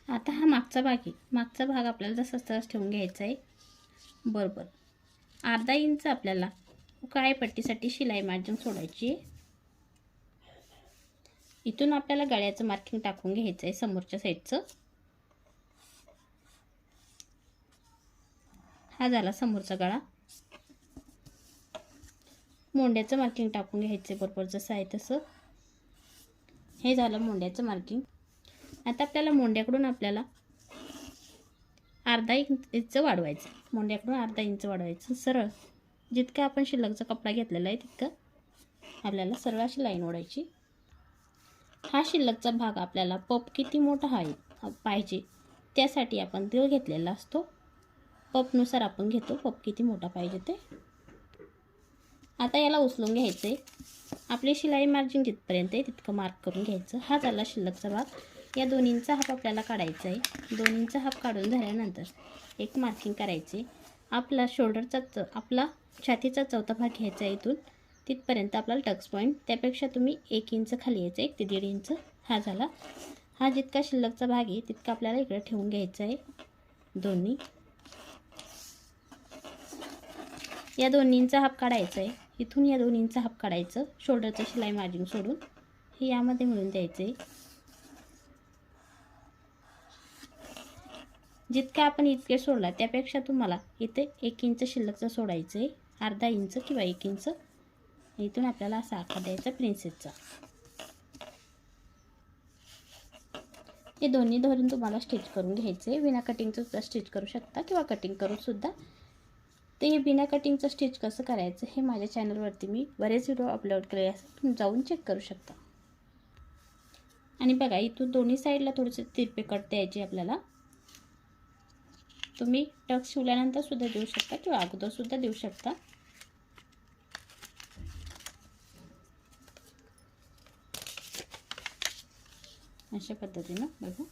आता हा मागचा भाग आहे, मागचा भाग आपल्याला जसा तसाच ठेवून घ्यायचा आहे. बरोबर अर्धा इंच आपल्याला काळ्यापट्टीसाठी शिलाई मार्जिन सोडायची आहे. इथून आपल्याला गळ्याचं मार्किंग टाकून घ्यायचं आहे समोरच्या साईडचं. हा झाला समोरचा गळा. मोंड्याचं मार्किंग टाकून घ्यायचं बरोबर जसं आहे तसं. हे झालं मोंड्याचं मार्किंग. आता आपल्याला मोंड्याकडून अर्धा इंच वाढवायचं. मोंड्याकडून अर्धा इंच वाढवायचं सरळ. जितका आपण शिल्लकचा कपडा घेतलेला आहे तितकं आपल्याला सरळ अशी लाईन ओढायची. हा शिल्लकचा भाग आपल्याला पप किती मोठा पाहिजे त्यासाठी आपण तो घेतलेला असतो. पपनुसार आपण घेतो पप किती मोठा पाहिजे ते. आता याला उचलून घ्यायचं आहे. आपली शिलाई मार्जिन जिथपर्यंत आहे तितकं मार्क करून घ्यायचं. हा झाला शिल्लकचा भाग. या 2 इंच हाफ आपल्याला काढायचा आहे. 2 इंच हाफ काढून झाल्यानंतर एक मार्किंग करायचे. आपला आपला छातीचा चौथा भाग घ्यायचा आहे. इथून तिथपर्यंत आपल्याला टक्स पॉईंट. त्यापेक्षा तुम्ही 1 इंच खाली यायचं, 1 ते 1.5 इंच. हा झाला. हा जितका शिल्लकचा भाग आहे तितका आपल्याला इकडे ठेवून घ्यायचा आहे. दोन्ही या 2 इंच हाफ काढायचं आहे. इथून या 2 इंच हाफ काढायचं शोल्डरचं शिलाई मार्जिन सोडून. हे यामध्ये मिळून द्यायचं आहे. जितका आपण इतके सोडला त्यापेक्षा तुम्हाला इथे 1 इंच शिल्लकचं सोडायचं आहे. अर्धा इंच किंवा 1 इंच. इथून आपल्याला असा आकार द्यायचा प्रिन्सेसचा. हे दोन्ही धरून तुम्हाला स्टिच करून घ्यायचं आहे. विना कटिंगचं सुद्धा स्टिच करू शकता किंवा कटिंग करून सुद्धा. ते हे बिना कटिंगचं स्टिच कसं करायचं हे माझ्या चॅनलवरती मी बरेच व्हिडिओ अपलोड केले असतात, तुम्ही जाऊन चेक करू शकता. आणि बघा इथून दोन्ही साईडला थोडेसे तिरपे कट द्यायचे आपल्याला. तुम्ही टक्स शिवल्यानंतर सुद्धा देऊ शकता किंवा अगोदर सुद्धा देऊ शकता. अशा पद्धतीनं बघा.